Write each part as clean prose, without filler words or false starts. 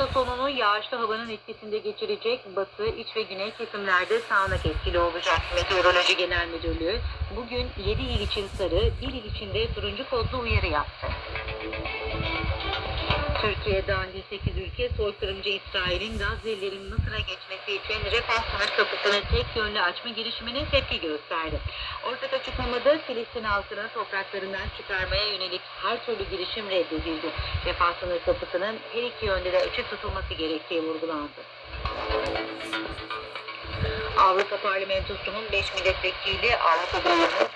Hafta sonunu yağışlı havanın etkisinde geçirecek. Batı, iç ve güney kesimlerde sağanak etkili olacak. Meteoroloji Genel Müdürlüğü bugün 7 il için sarı, 1 il için de turuncu kodlu uyarı yaptı. Türkiye dahil 8 ülke soykırımcı İsrail'in Gazze'lilerin Mısır'a geçmesi için refah sınır kapısını tek yönlü açma girişimine tepki gösterdi. Ortak açıklamada Filistin halkını topraklarından çıkarmaya yönelik her türlü girişim reddedildi. Refah sınır kapısının her iki yönde de açık tutulması gerektiği vurgulandı. Avrupa Parlamentosu'nun 5 milletvekili Avrupa Birliği'nin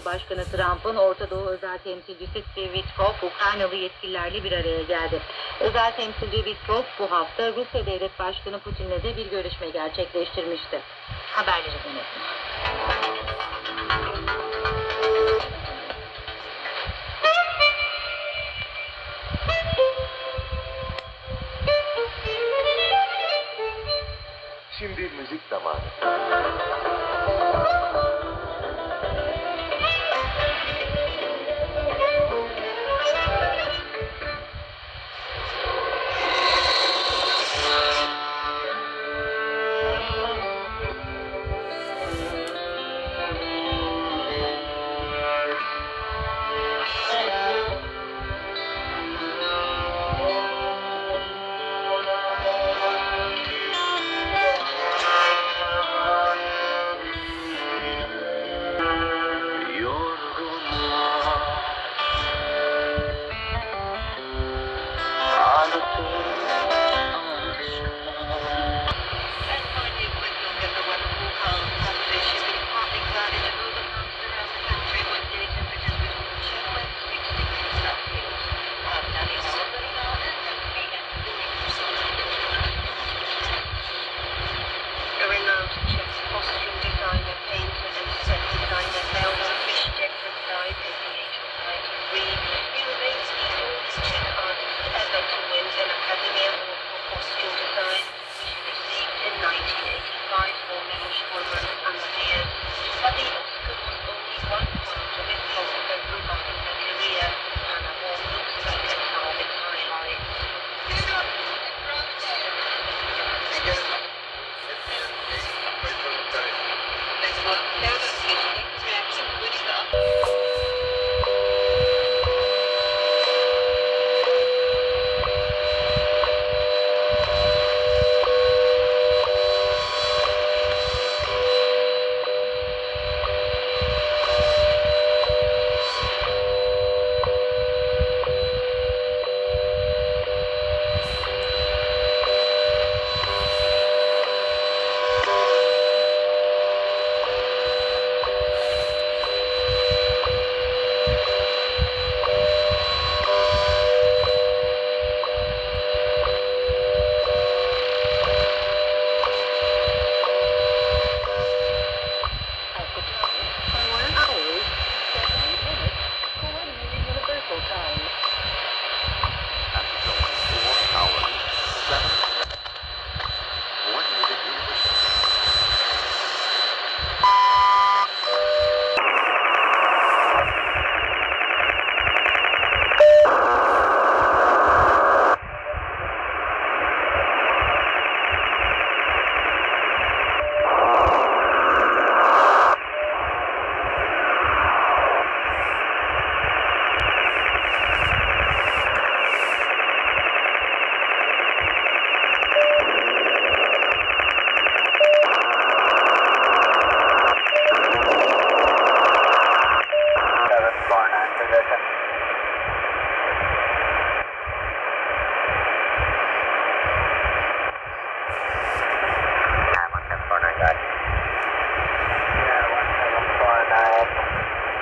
Başkanı Trump'ın Orta Doğu özel temsilcisi Steve Witkoff, Ukraynalı yetkililerle bir araya geldi. Özel temsilci Witkoff bu hafta Rusya Devlet Başkanı Putin'le de bir görüşme gerçekleştirmişti. Haberleri yönetim. Şimdi müzik zamanı.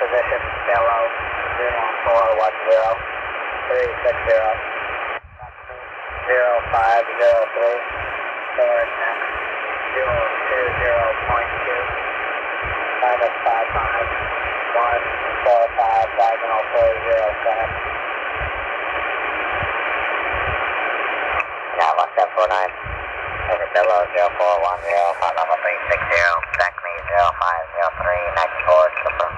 Position, Bellow, 0410, 360, 0503, storage next, 020.2, minus 55, 145, diagonal 407. Yeah, 1749. Over Bellow, 0410, flight level 360, exactly 0503, next forward, confirm.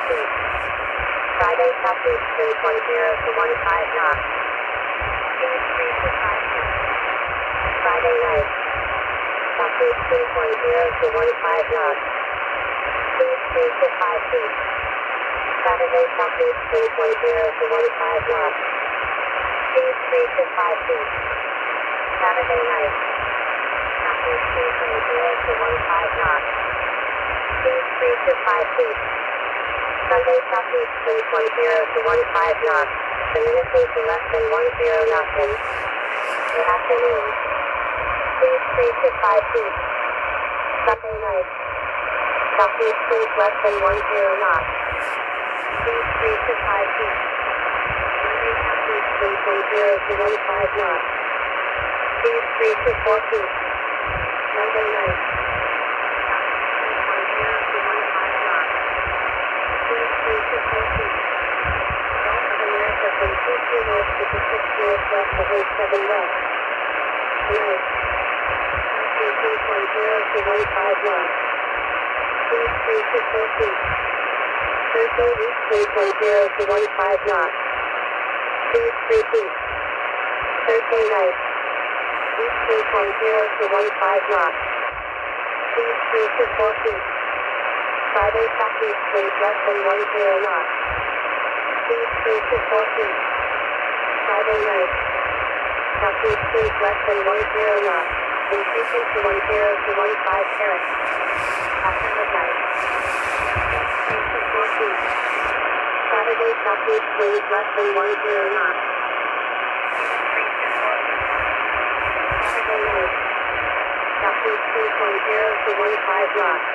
feet. Friday, southeast 3.0 to 15 knots. Speed 3 to 5 feet. Friday night. Southeast 3.0 to 15 knots. Speed 3 to 5 feet. Saturday, southeast 3.0 to 15 knots. Speed 3 to 5 feet. Saturday night. Southeast 3.0 to 15 knots. Speed 3 to 5 feet. Sunday, southeast 3.0 to 15 knots. Communication less than 10 knots in. Good afternoon. Speed 3 to 5 feet. Sunday night. Southeast breeze less than 10 knots. Speed 3 to 5 feet. Monday, southeast 3.0 to 15 knots. Speed 3 to 4 feet. Monday night. Southeast 3.0 to 15 knots. Speed 3 to 4 feet. Gulf of America from 22 north to 6 northwest to 87 west. Tonight. Southeast 3.0 to 15 knots. Speed 3 to 4 feet. Thursday, east 3.0 to 15 knots. Speed 3 feet. Thursday night. East 3.0 to 15 knots. Speed 3 to 4 feet. Friday, southeast breeze less than 10 knots. Speed 3 to 4 feet. Friday night. Southeast breeze less than 10 knots. Increasing to 10 to 15 carats. After midnight. 3 to 4 feet. Saturday, southeast breeze less than 10 knots. 3 to 4 feet. Saturday night. Southeast 3.0 to 15 knots.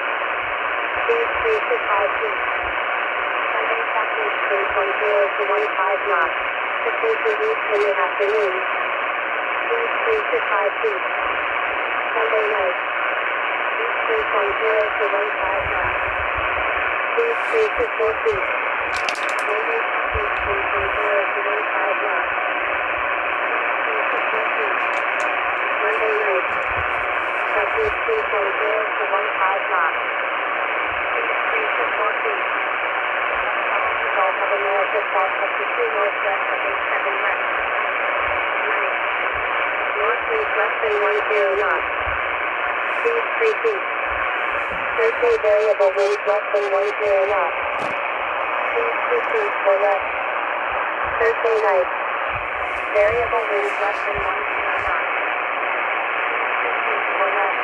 Speed 3 to 5 feet. Sunday, southeast 3.0 to 15 knots. Shifting to east in the afternoon. Speed 3 to 5 feet. Sunday night. East 3.0 to 15 knots. Speed 3 to 4 feet. Monday, southeast 3.0 to 15 knots. Speed 3 to 4 feet. Monday night. Southeast 3.0 to 15 knots. Speed 3 to 4 feet. South to Gulf of America south of 2 northwest to 87 west. Tonight. North breeze less than 10 knots. Speed 3 feet. Thursday, variable winds less than 10 knots. Speed 2 feet or less. Thursday night. Variable winds less than 10 knots. Speed 2 feet or less.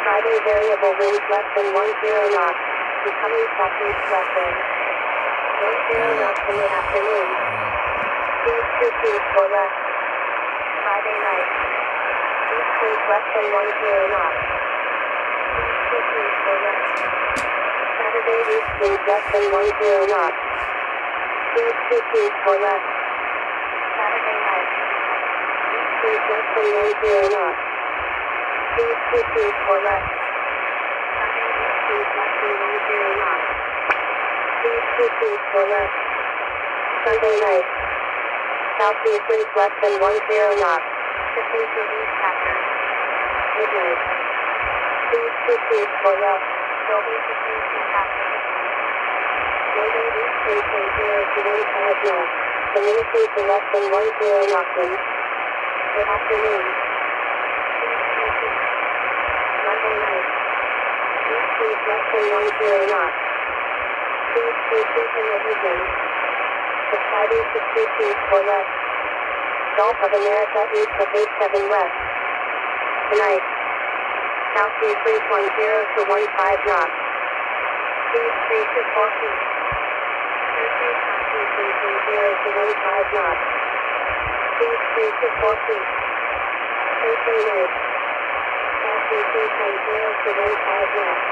Friday, variable winds less than 10 knots. Becoming southeast west wind. 10 knots in the afternoon. Speed 2 feet or less. Friday night. East breeze less than 10 knots. Speed 2 feet or less. Saturday, east breeze less than 10 knots. Speed 2 feet or less. Saturday night. East breeze less than 10 knots. Speed 2 feet or less. Sunday, east breeze less than 10 knots. Speed 2 feet or less. Sunday night. Southeast breeze less than 10 knots. Shifting to east after midnight. Speed 2 feet or less. Will be decreasing after midnight. Monday, east 3.0 to 15 knots. Communication less than 10 knots in. Good afternoon. Speed 3 feet. Monday night. East breeze less than 10 knots. Speed 3 feet in the evening. Subsiding to 2 feet or less. Gulf of America east of 87 west. Tonight. Southeast 3.0 to 15 knots. Speed 3 to 4 feet. Thursday, southeast 3.0 to 15 knots. Speed 3 to 4 feet. Thursday night. Southeast 3.0 to 15 knots.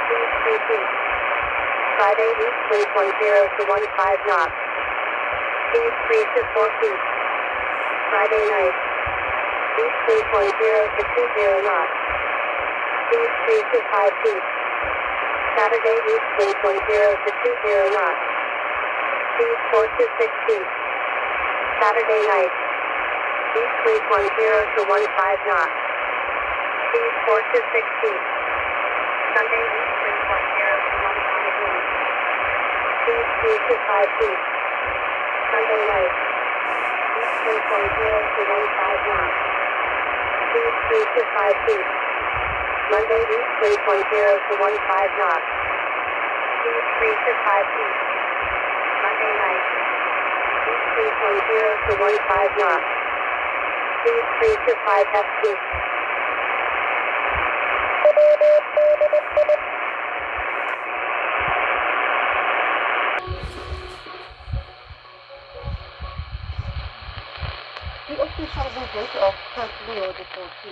Speed 3 feet. Friday, east 3.0 to 15 knots. Speed 3 to 4 feet. Friday night. East 3.0 to 20 knots. Speed 3 to 5 feet. Saturday, east 3.0 to 20 knots. Speed 4 to 6 feet. Saturday night. East 3.0 to 15 knots. Speed 4 to 6 feet. Sunday, east 3.0 to 15 knots. Speed 3 to 5 feet. Monday night. East 3.0 to 15 knots. Speed 3 to 5 feet. Monday east 3.0 to 15 knots. Speed 3 to 5 feet. Monday night. East 3.0 to 15 knots. Speed 3 to 5 ft. The official visit of Pope Leo XIV,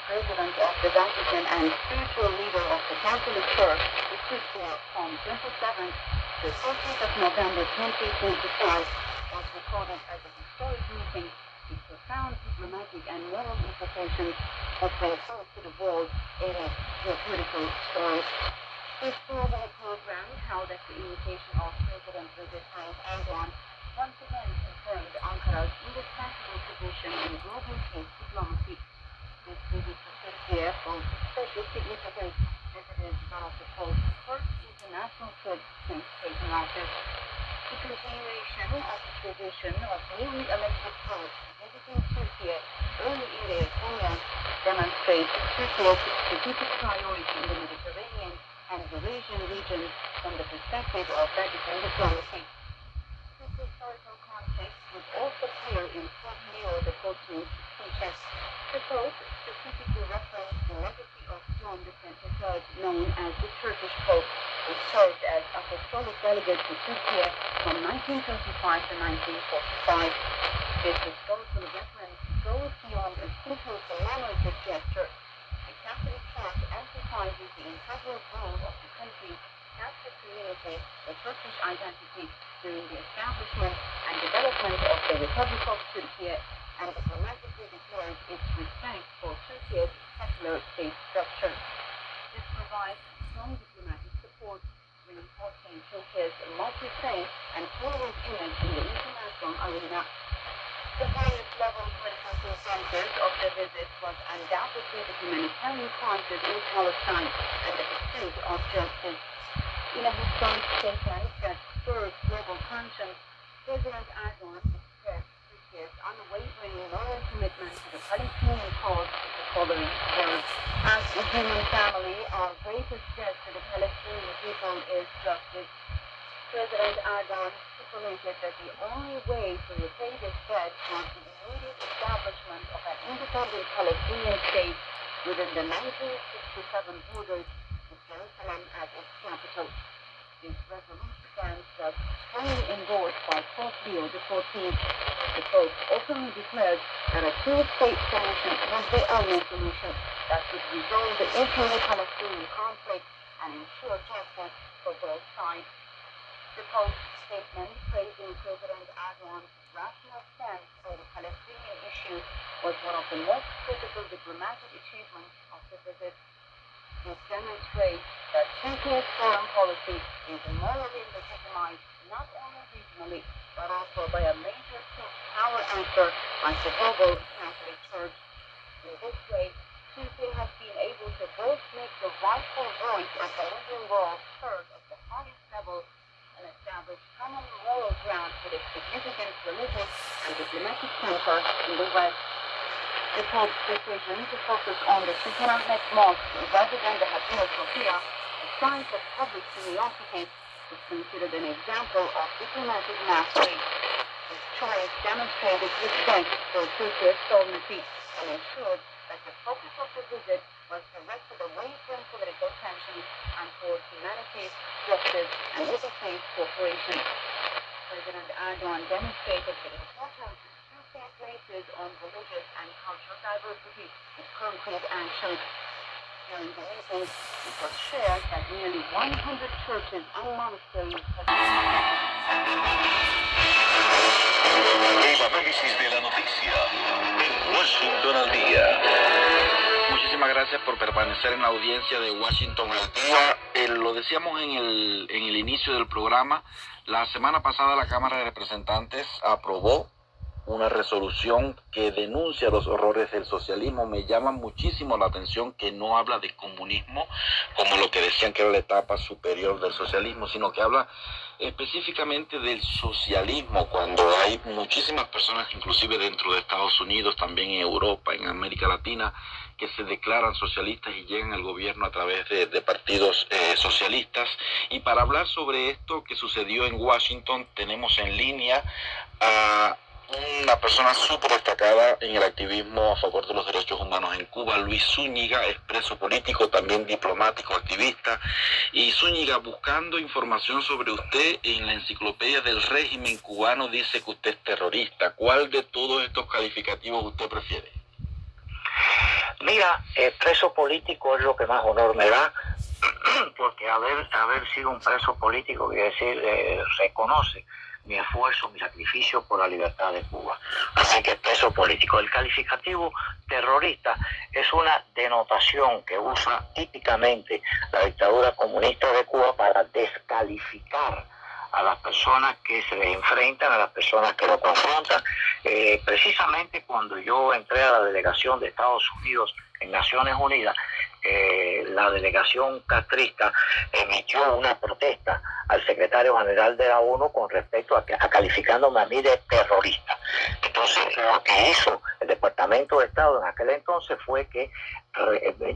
President of the Vatican and spiritual leader of the Catholic Church, to Turkey from 27th to 30th of November 2025, was recorded as a historic meeting with profound diplomatic and moral implications that will hold to the world in a geopolitical story. This global program, held at the invitation of President Recep Tayyip Erdogan, once again confirmed Ankara's indispensable position in global peace diplomacy. This visit to Turkey holds special significance as it is one of the Pope's first international trips since taking office. The continuation of the tradition of newly elected popes visiting Turkey early in their tenure demonstrates Turkey's strategic priority in the Mediterranean and Eurasian region from the perspective of Vatican diplomacy. This historical context was also clear in Pope Leo XIV's speeches. The Pope specifically referenced the legacy of John XXIII, known as the Turkish Pope, who served as apostolic delegate to Turkey from 1935 to 1945. This historical reference goes beyond a simple commemorative gesture. The Catholic Church emphasizes the integral role of the country as the community, the Turkish identity during the establishment and development of the Republic of Turkey, and diplomatically declares its respect for Turkey's secular state structure. This provides strong diplomatic support, reinforcing Turkey's multi-faith and tolerant image in the international arena. The highest level political consensus of the visit was undoubtedly the humanitarian crisis in Palestine and the pursuit of justice. In a historic statement that spurred global conscience, President Erdogan expressed Turkey's unwavering moral commitment to the Palestinian cause with the following words: "As a human family, our greatest debt to the Palestinian people is justice." President Erdogan stipulated that the only way to repay this debt was the immediate establishment of an independent Palestinian state within the 1967 borders, with Jerusalem as its capital. This resolution stands thus strongly endorsed by Pope Leo XIV. The Pope openly declared that a two-state solution was the only solution that would resolve the Israeli-Palestinian conflict and ensure justice for both sides. The Pope's statement praising President Erdogan's rational stance on the Palestinian issue was one of the most critical diplomatic achievements of the visit. This demonstrates that Turkey's foreign policy is morally legitimized not only regionally, but also by a major power actor like the global Catholic Church. In this way, Turkey has been able to both make the rightful voice of the Muslim world heard at the highest level and establish common moral ground for the significant religious and diplomatic center in the West. The Pope's decision to focus on the Sultan Ahmet Mosque rather than the Hagia Sophia, a site of public curiosity, is considered an example of diplomatic mastery. This choice demonstrated respect for Turkey's sovereignty and ensured that the focus of the visit was directed away from political tensions and toward humanity, justice, and interfaith cooperation. President Erdogan demonstrated the importance Turkey places on religious and cultural diversity with concrete actions. During the meeting, it was shared that nearly 100 churches and monasteries El análisis de la noticia en Washington al día. Muchísimas gracias por permanecer en la audiencia de Washington al día. Lo decíamos en el inicio del programa. La semana pasada la Cámara de Representantes aprobó una resolución que denuncia los horrores del socialismo. Me llama muchísimo la atención que no habla de comunismo como lo que decían que era la etapa superior del socialismo, sino que habla específicamente del socialismo, cuando hay muchísimas personas, inclusive dentro de Estados Unidos, también en Europa, en América Latina, que se declaran socialistas y llegan al gobierno a través de partidos socialistas. Y para hablar sobre esto que sucedió en Washington, tenemos en línea a una persona súper destacada en el activismo a favor de los derechos humanos en Cuba, Luis Zúñiga, es preso político, también diplomático, activista. Y Zúñiga, buscando información sobre usted, en la enciclopedia del régimen cubano dice que usted es terrorista. ¿Cuál de todos estos calificativos usted prefiere? Mira, preso político es lo que más honor me da, porque haber sido un preso político quiere decir reconoce mi esfuerzo, mi sacrificio por la libertad de Cuba. Así que preso político. El calificativo terrorista es una denotación que usa típicamente la dictadura comunista de Cuba para descalificar a las personas que se les enfrentan, a las personas que lo confrontan. Precisamente cuando yo entré a la delegación de Estados Unidos en Naciones Unidas, la delegación castrista emitió una protesta al secretario general de la ONU con respecto a calificándome a mí de terrorista. Entonces, lo que hizo el Departamento de Estado en aquel entonces fue que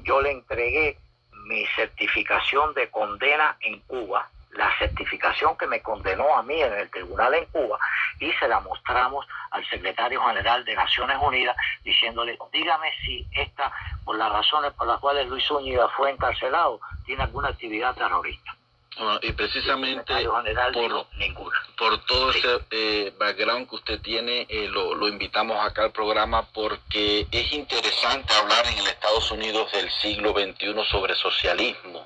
yo le entregué mi certificación de condena en Cuba, la certificación que me condenó a mí en el tribunal en Cuba, y se la mostramos al secretario general de Naciones Unidas diciéndole, dígame si esta, por las razones por las cuales Luis Zúñiga fue encarcelado, tiene alguna actividad terrorista. Y precisamente ninguna. Por todo ese background que usted tiene, lo invitamos acá al programa porque es interesante hablar en el Estados Unidos del siglo XXI sobre socialismo.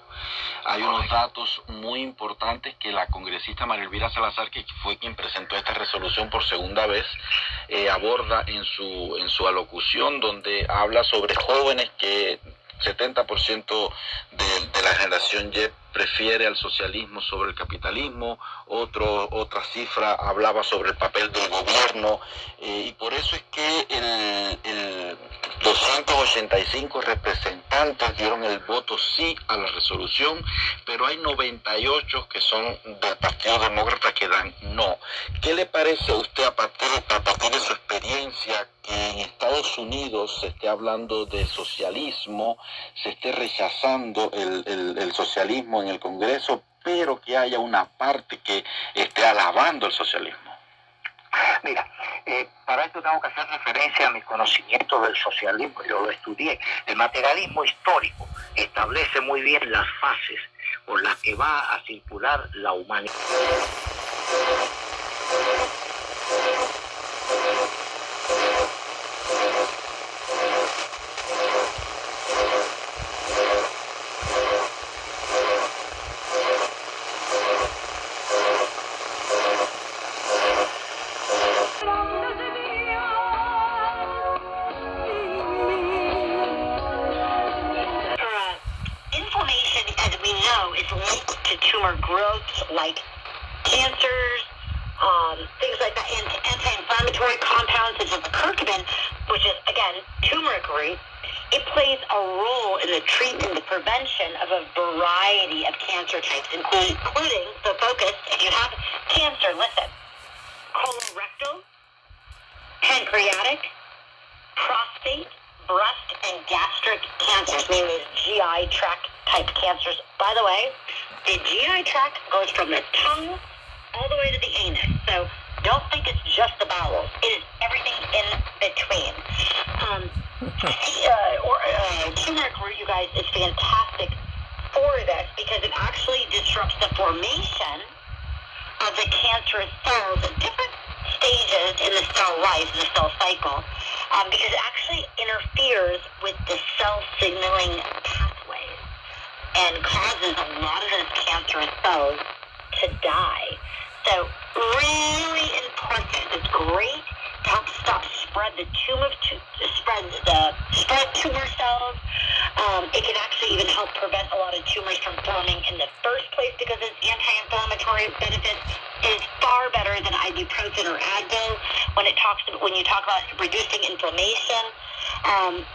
Hay unos datos muy importantes que la congresista María Elvira Salazar, que fue quien presentó esta resolución por segunda vez, aborda en su alocución, donde habla sobre jóvenes que 70% de la generación Y prefiere al socialismo sobre el capitalismo. Otra cifra hablaba sobre el papel del gobierno, y por eso es que 285 representantes dieron el voto sí a la resolución, pero hay 98 que son del Partido Demócrata que dan no. ¿Qué le parece a usted a partir de su experiencia que en Estados Unidos se esté hablando de socialismo, se esté rechazando el socialismo en el Congreso, pero que haya una parte que esté alabando el socialismo? Mira, para esto tengo que hacer referencia a mis conocimientos del socialismo. Yo lo estudié. El materialismo histórico establece muy bien las fases por las que va a circular la humanidad. Inflammation, as we know, is linked to tumor growth, like cancers, things like that, and anti-inflammatory compounds such as the curcumin, which is, again, turmeric root. It plays a role in the treatment and the prevention of a variety of cancer types, including the focus, if you have cancer, listen, colorectal, pancreatic, prostate, breast, and gastric cancers, meaning those GI tract type cancers. By the way, the GI tract goes from the tongue all the way to the anus. So don't think it's just the bowels. It is everything in between. Turmeric root, you guys, is fantastic for this because it actually disrupts the formation of the cancerous cells at different stages in the cell life, the cell cycle, because it actually interferes with the cell signaling pathways and causes a lot of those cancerous cells to die. So really important. It's great to help stop spread the spread tumor cells. It can actually even help prevent a lot of tumors from forming in the first place because its anti-inflammatory benefits is far better than ibuprofen or Advil when you talk about reducing inflammation.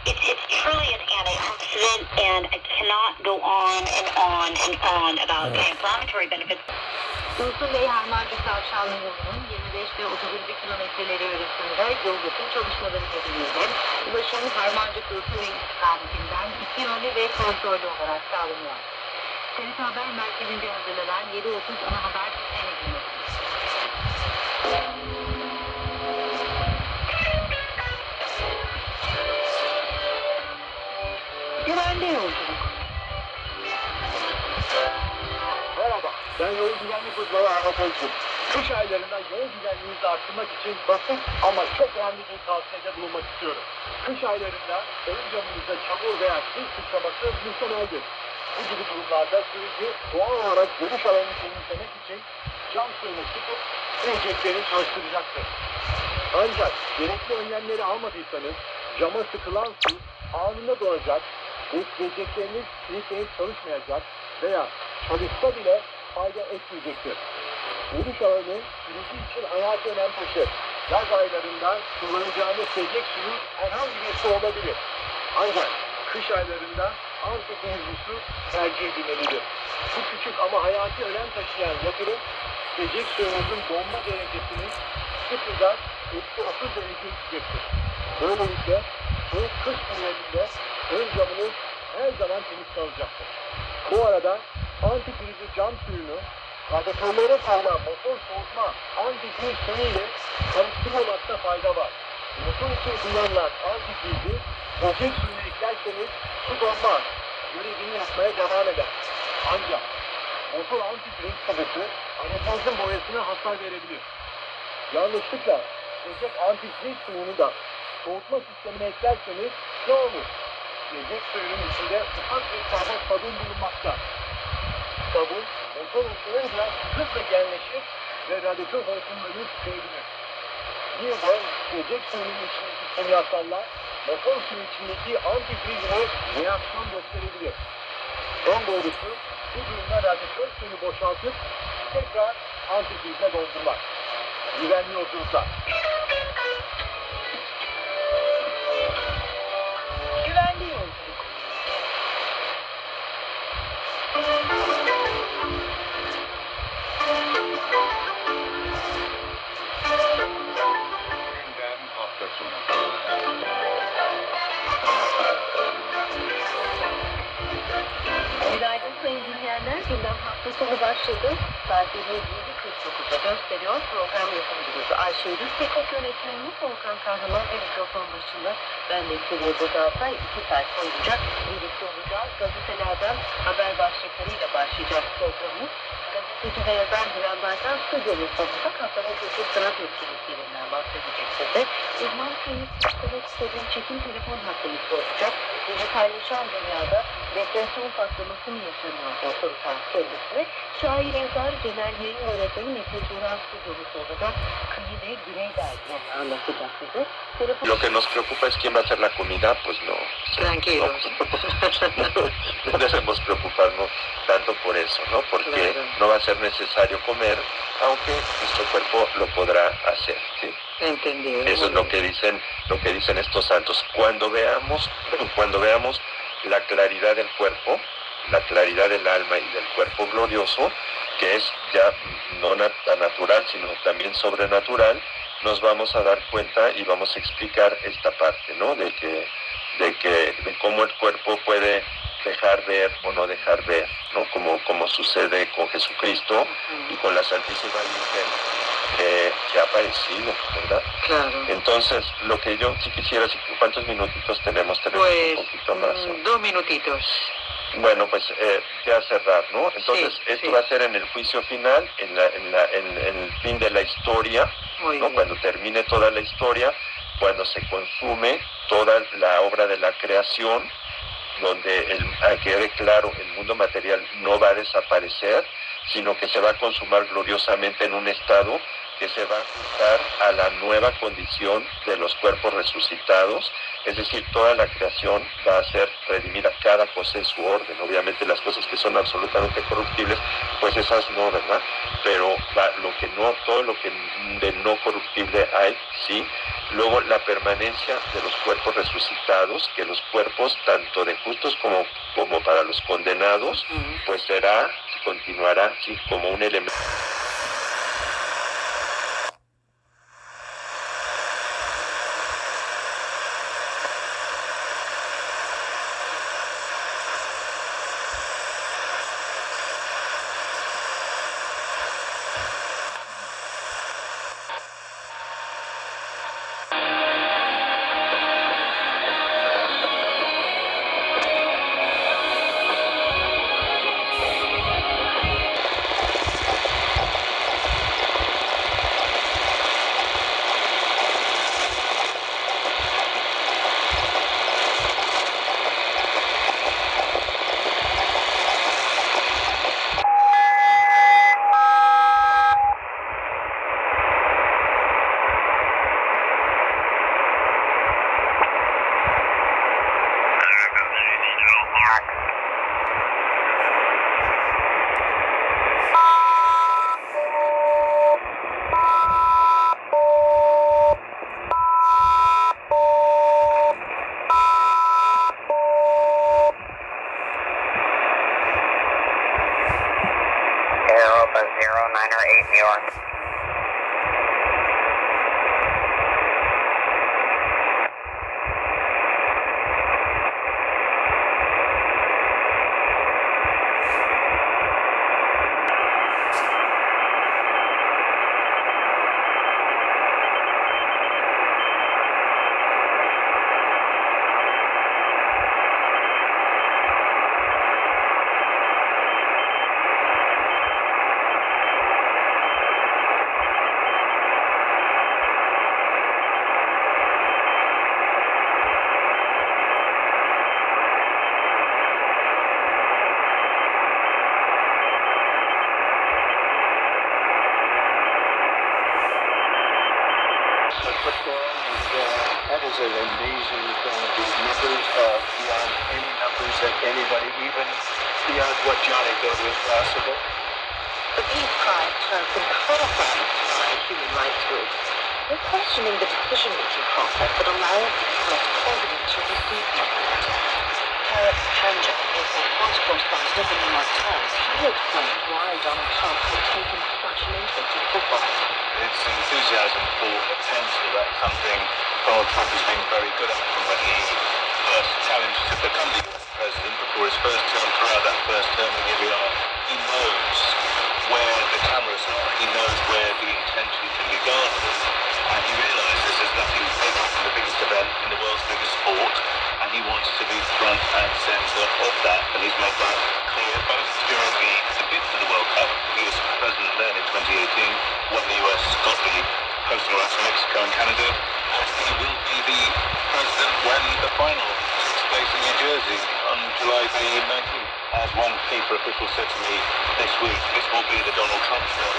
It's truly an antioxidant, and I cannot go on and on and on about anti-inflammatory benefits. Dursun Bey Harmancı Tavşanlı yolunun 25 ve 31 kilometreleri arasında yol yapım çalışmaları nedeniyle ulaşım Harmancı Dursun Bey istikametinden iki yönlü ve kontrollü olarak sağlanıyor. TRT Haber Merkezi'nde hazırlanan 7.30 ana haber bülteni dinlediniz. Güvenli yolculuk. Merhaba, ben yol güvenlik uzmanı Ahmet Özgür. Kış aylarında yol güvenliğinizi arttırmak için basit ama çok önemli bir tavsiyede bulunmak istiyorum. Kış aylarında ön camınızda çamur veya sis sıçraması muhtemeldir. Bu gibi durumlarda sürücü doğal olarak görüş alanını temizlemek için cam suyunu sıkıp enjektörü çalıştıracaktır. Ancak gerekli önlemleri almadıysanız cama sıkılan su anında donacak, enjektörünüz kilitlenip çalışmayacak veya çalışsa bile fayda etmeyecektir. Görüş alanı sürücü için hayati önem taşır. Yaz aylarında kullanacağınız içecek suyu herhangi bir su olabilir. Ancak kış aylarında antidenizli su tercih edilmelidir. Bu küçük ama hayati önem taşıyan yatırım, içecek suyunuzun donma derecesini sıfırdan -30 dereceye düşecektir. Böylelikle soğuk kış günlerinde ön camınız her zaman temiz kalacaktır. Bu arada antifrizi cam suyunu radyatörlere sağlanan motor soğutma antifriz suyu ile karıştırmamakta fayda var. Motor için kullanılan antifrizi böcek suyuna eklerseniz su donmaz. Görevini yapmaya devam eder. Ancak motor antifriz sıvısı aracınızın boyasına hasar verebilir. Yanlışlıkla böcek antifriz suyunu da soğutma sistemine eklerseniz ne olur? Böcek suyunun içinde ufak bir sarhoş sabun bulunmakta. Sabun motor ısınınca hızla genleşir ve radyatör hortumlarını tüketebilir. Bir de böcek suyunun içindeki kimyasallar motor suyun içindeki antifrizine reaksiyon gösterebilir. En doğrusu bu durumda radyatör suyunu boşaltıp tekrar antifrizle doldurmak. Güvenli yolculuklar. Güvenli yolculuk. Gündem hafta sonu. Günaydın sayın dinleyenler. Gündem hafta sonu başladı. Saatlerimiz 7.49'a gösteriyor. Program yapımcımız Ayşe Teknik yönetmenimiz Volkan Kahraman ve mikrofon başında ben de Seviye Dağıtay 2 saat boyunca birlikte olacağız. Gazetelerden haber başlıklarıyla başlayacak programımız. Gazeteci ve yazar Güven Baykan stüdyomuzda olacak. Haftanın kültür sanat etkinliklerinden bahsedecek size. Uzman sayıs Mustafa Kısaç'ın çekim telefon hattımız olacak. Dijitalleşen dünyada depresyon patlaması mı yaşanıyor otoriter kendisine? Şair yazar genel yayın yönetmeni Metin Turan stüdyomuzda olacak. Kıyı ve Güney dergilerini anlatacak bize. Lo que nos preocupa es quién va a hacer la comida, pues no. Tranquilos. No debemos preocuparnos tanto por eso, ¿no? Porque Claro. no va a ser necesario comer, aunque nuestro cuerpo lo podrá hacer, ¿sí? Entendido. Eso es lo que dicen estos santos. Cuando veamos la claridad del cuerpo, la claridad del alma y del cuerpo glorioso, que es ya no tan natural, sino también sobrenatural, nos vamos a dar cuenta y vamos a explicar esta parte, ¿no? De cómo el cuerpo puede dejar ver o no dejar ver, ¿no? Como sucede con Jesucristo y con la Santísima Virgen que ha aparecido, ¿verdad? Claro. Entonces, lo que yo sí quisiera, ¿cuántos minutitos tenemos? Tenemos Pues, un poquito más. 2 minutitos. Bueno, pues ya cerrar, ¿no? Entonces, Sí, esto sí. va a ser en el juicio final, en el fin de la historia, Muy ¿no? bien. Cuando termine toda la historia, cuando se consume toda la obra de la creación, donde quede claro, el mundo material no va a desaparecer, sino que se va a consumar gloriosamente en un estado que se va a ajustar a la nueva condición de los cuerpos resucitados, es decir, toda la creación va a ser redimida, cada cosa en su orden. Obviamente las cosas que son absolutamente corruptibles, pues esas no, ¿verdad? Pero todo lo que de no corruptible hay, sí. Luego la permanencia de los cuerpos resucitados, que los cuerpos tanto de justos como para los condenados, pues continuará, sí, como un elemento. minor 8 New York. That is an amazing film. These numbers are beyond any numbers that anybody, even beyond what Johnny thought was possible. But these crimes have been criticized by human rights groups. They're questioning the decision-making process that allowed the U.S. president to receive weapons. Tarek Panja is a sports correspondent of the New York Times. He explained why Donald Trump had taken such an interest in football. Its enthusiasm for potential, that's something Donald Trump has been very good at from when he first challenged to become the US president before his first term. Throughout that first term, and here we are, he knows where the cameras are, he knows where the attention can be garnered, and he realizes there's nothing bigger than the biggest event in the world's biggest sport, and he wants to be front and center of that, and he's made that clear both during the bid for the World Cup. He was president then in 2018 when the US got the hosting rights to Mexico and Canada, and he will be the president when the final takes place in New Jersey on July the 19th. As one FIFA official said to me this week, this will be the Donald Trump show,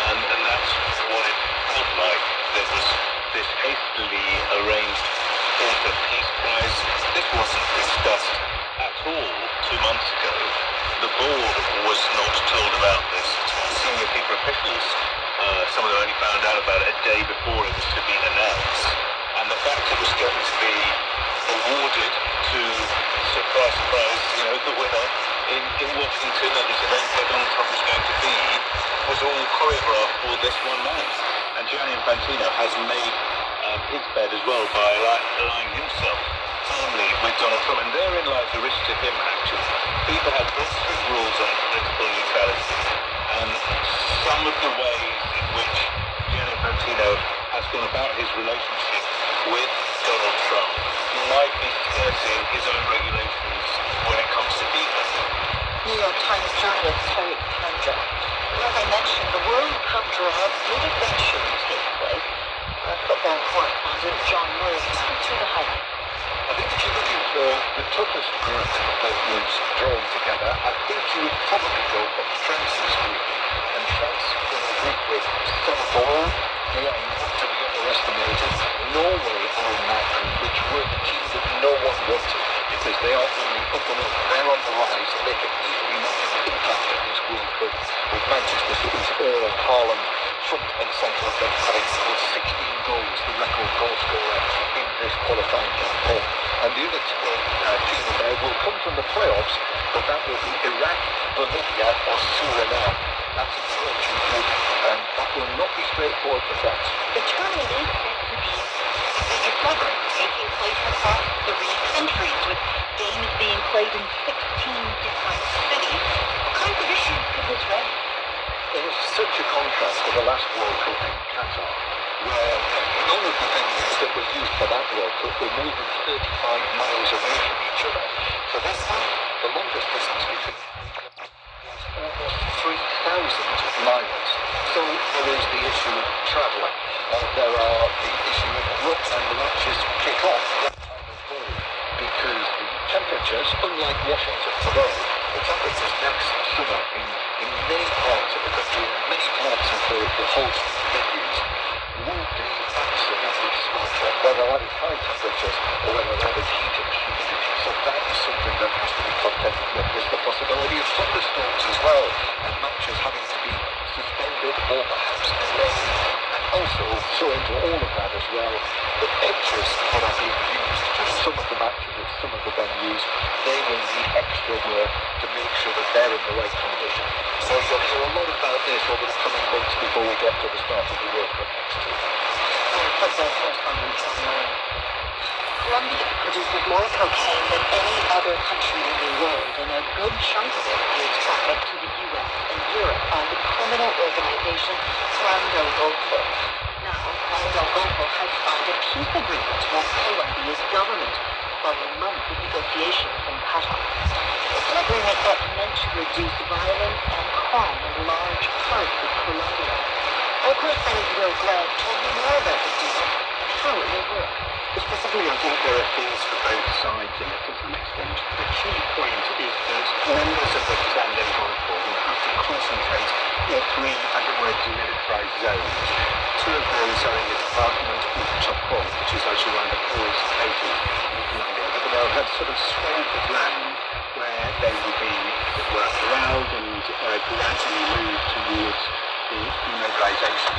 and that's what it felt like. There was this hastily arranged author peace prize. This wasn't discussed at all 2 months ago. The board was not told about this. Senior FIFA officials, some of them only found out about it a day before it was to be announced. And the fact it was going to be awarded to, surprise, surprise, the winner in Washington at this event where Donald Trump was going to be, was all choreographed for this one man. And Gianni Infantino has made his bed as well by aligning himself firmly with Donald Trump. And therein lies the risk to him, actually. FIFA had very strict rules on political neutrality. And some of the ways in which Gianni Infantino has gone about his relationship with Donald Trump might be skirting his own regulations when it comes to FIFA. New York Times journalist Tarek Panja. As I mentioned, the World Cup draw did eventually take place. Football correspondent John Murray took to the highlights. I think if you're looking for the toughest group that was drawn together, I think you would probably go for France's group. And France in a group with Senegal, they are not to be underestimated. Norway are in that group, which were the team that no one wanted, because they are only up and up, they're on the rise, and they can easily make an impact at this World Cup. With Manchester City's Erling Haaland front and centre of them, having scored 16 goals, the record goal scorer in this qualifying campaign. And the other team there will come from the playoffs, but that will be Iraq, Bolivia or Suriname. That's a Trojan group, and that will not be straightforward for France. The tournament is set to be the biggest ever, taking place across 3 countries, with games being played in 16 different cities. What kinds of issues could this raise? It was such a contrast to the last World Cup in Qatar, where none of the venues that were used for that World Cup were more than 35 miles away from each other. For this one, the longest distance between almost 3,000 miles. So there is the issue of travelling. There are the issue of what time the matches kick off, what time of day, because the temperatures, unlike Washington today, the temperatures next summer in many parts of the country, in many parts of the host venues, will be absolutely sweltering, whether that is high temperatures or whether that is heat and humidity. So that is something that has to be contended with. There's the possibility of thunderstorms as well, and matches having to be suspended or perhaps delayed. And also, so into all of that as well, the pitches that are being used for some of the matches at some of the venues, they will need extra work to make sure that they're in the right condition. So you'll hear a lot about this over the coming months before we get to the start of the World Cup next year. Football correspondent Colombia produces more cocaine than any other country in the world, and a good chunk of it is trafficked to the U.S. and Europe by the criminal organization Plan del Golfo. Now, Plan del Golfo has signed a peace agreement with Colombia's government following months of negotiations in Qatar. It's an agreement that's meant to reduce violence and crime in large parts of Colombia. Our correspondent Will Glegg told me more about the deal and how it will work. Specifically, I think there are things for both sides in it to some extent. The key point is that members of the Plan del Golfo will have to concentrate in three, as it were, demilitarized zones. Two of those are in the department of Chocó, which is actually one of the poorest places in Colombia. But they'll have sort of swathes of land where they will be, as it were, corralled and gradually move towards the demobilization